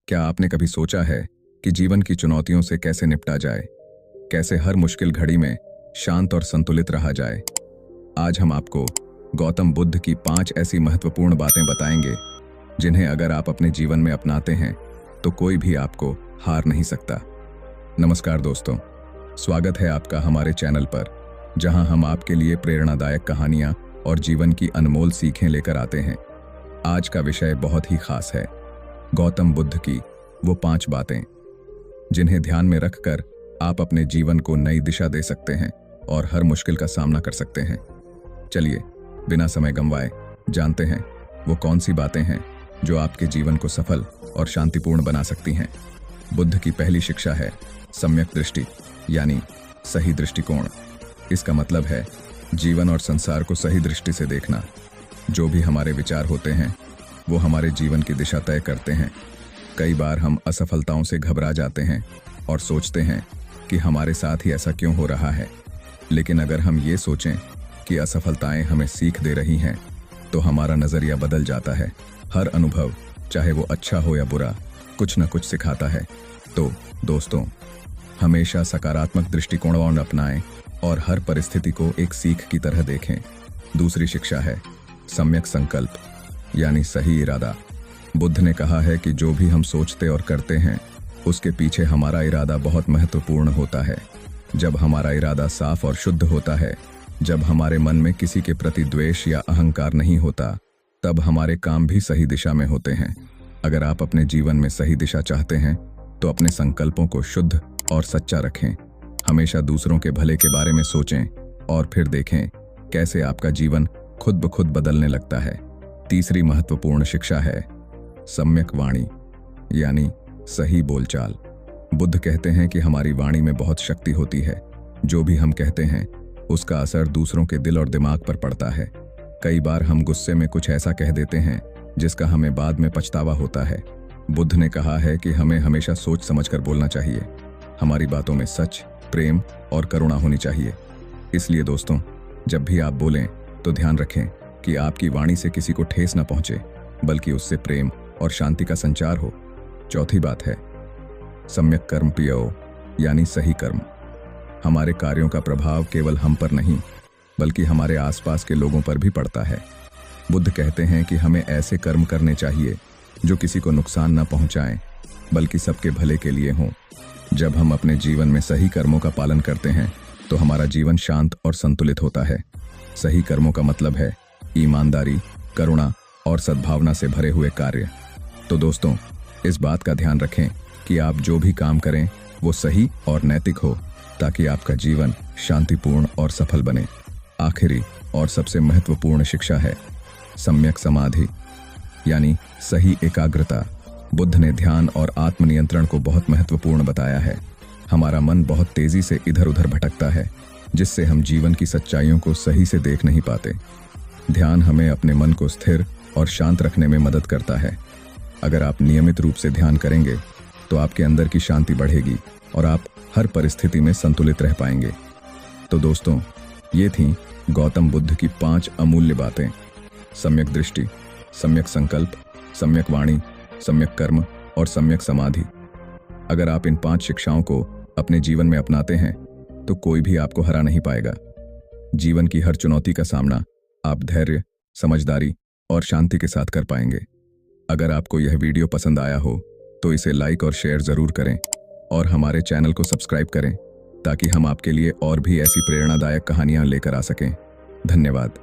क्या आपने कभी सोचा है कि जीवन की चुनौतियों से कैसे निपटा जाए, कैसे हर मुश्किल घड़ी में शांत और संतुलित रहा जाए? आज हम आपको गौतम बुद्ध की 5 ऐसी महत्वपूर्ण बातें बताएंगे जिन्हें अगर आप अपने जीवन में अपनाते हैं तो कोई भी आपको हार नहीं सकता। नमस्कार दोस्तों, स्वागत है आपका हमारे चैनल पर, जहां हम आपके लिए प्रेरणादायक कहानियां और जीवन की अनमोल सीखें लेकर आते हैं। आज का विषय बहुत ही खास है, गौतम बुद्ध की वो 5 बातें जिन्हें ध्यान में रखकर आप अपने जीवन को नई दिशा दे सकते हैं और हर मुश्किल का सामना कर सकते हैं। चलिए बिना समय गंवाए जानते हैं वो कौन सी बातें हैं जो आपके जीवन को सफल और शांतिपूर्ण बना सकती हैं। बुद्ध की पहली शिक्षा है सम्यक दृष्टि, यानी सही दृष्टिकोण। इसका मतलब है जीवन और संसार को सही दृष्टि से देखना। जो भी हमारे विचार होते हैं वो हमारे जीवन की दिशा तय करते हैं। कई बार हम असफलताओं से घबरा जाते हैं और सोचते हैं कि हमारे साथ ही ऐसा क्यों हो रहा है, लेकिन अगर हम ये सोचें कि असफलताएं हमें सीख दे रही हैं तो हमारा नज़रिया बदल जाता है। हर अनुभव, चाहे वो अच्छा हो या बुरा, कुछ न कुछ सिखाता है। तो दोस्तों, हमेशा सकारात्मक दृष्टिकोण अपनाएं और हर परिस्थिति को एक सीख की तरह देखें। दूसरी शिक्षा है सम्यक संकल्प, यानी सही इरादा। बुद्ध ने कहा है कि जो भी हम सोचते और करते हैं उसके पीछे हमारा इरादा बहुत महत्वपूर्ण होता है। जब हमारा इरादा साफ और शुद्ध होता है, जब हमारे मन में किसी के प्रति द्वेष या अहंकार नहीं होता, तब हमारे काम भी सही दिशा में होते हैं। अगर आप अपने जीवन में सही दिशा चाहते हैं तो अपने संकल्पों को शुद्ध और सच्चा रखें। हमेशा दूसरों के भले के बारे में सोचें और फिर देखें कैसे आपका जीवन खुद ब खुद बदलने लगता है। तीसरी महत्वपूर्ण शिक्षा है सम्यक वाणी, यानी सही बोलचाल। बुद्ध कहते हैं कि हमारी वाणी में बहुत शक्ति होती है। जो भी हम कहते हैं उसका असर दूसरों के दिल और दिमाग पर पड़ता है। कई बार हम गुस्से में कुछ ऐसा कह देते हैं जिसका हमें बाद में पछतावा होता है। बुद्ध ने कहा है कि हमें हमेशा सोच समझकर बोलना चाहिए। हमारी बातों में सच, प्रेम और करुणा होनी चाहिए। इसलिए दोस्तों, जब भी आप बोलें तो ध्यान रखें कि आपकी वाणी से किसी को ठेस न पहुंचे, बल्कि उससे प्रेम और शांति का संचार हो। चौथी बात है सम्यक कर्म पियो, यानी सही कर्म। हमारे कार्यों का प्रभाव केवल हम पर नहीं बल्कि हमारे आसपास के लोगों पर भी पड़ता है। बुद्ध कहते हैं कि हमें ऐसे कर्म करने चाहिए जो किसी को नुकसान न पहुंचाएं, बल्कि सबके भले के लिए हों। जब हम अपने जीवन में सही कर्मों का पालन करते हैं तो हमारा जीवन शांत और संतुलित होता है। सही कर्मों का मतलब है ईमानदारी, करुणा और सद्भावना से भरे हुए कार्य। तो दोस्तों, इस बात का ध्यान रखें कि आप जो भी काम करें वो सही और नैतिक हो, ताकि आपका जीवन शांतिपूर्ण और सफल बने। आखिरी और सबसे महत्वपूर्ण शिक्षा है सम्यक समाधि, यानी सही एकाग्रता। बुद्ध ने ध्यान और आत्मनियंत्रण को बहुत महत्वपूर्ण बताया है। हमारा मन बहुत तेजी से इधर उधर भटकता है, जिससे हम जीवन की सच्चाइयों को सही से देख नहीं पाते। ध्यान हमें अपने मन को स्थिर और शांत रखने में मदद करता है। अगर आप नियमित रूप से ध्यान करेंगे तो आपके अंदर की शांति बढ़ेगी और आप हर परिस्थिति में संतुलित रह पाएंगे। तो दोस्तों, ये थीं गौतम बुद्ध की 5 अमूल्य बातें। सम्यक दृष्टि, सम्यक संकल्प, सम्यक वाणी, सम्यक कर्म और सम्यक समाधि। अगर आप इन 5 शिक्षाओं को अपने जीवन में अपनाते हैं तो कोई भी आपको हरा नहीं पाएगा। जीवन की हर चुनौती का सामना आप धैर्य, समझदारी और शांति के साथ कर पाएंगे। अगर आपको यह वीडियो पसंद आया हो तो इसे लाइक और शेयर जरूर करें और हमारे चैनल को सब्सक्राइब करें, ताकि हम आपके लिए और भी ऐसी प्रेरणादायक कहानियां लेकर आ सकें। धन्यवाद।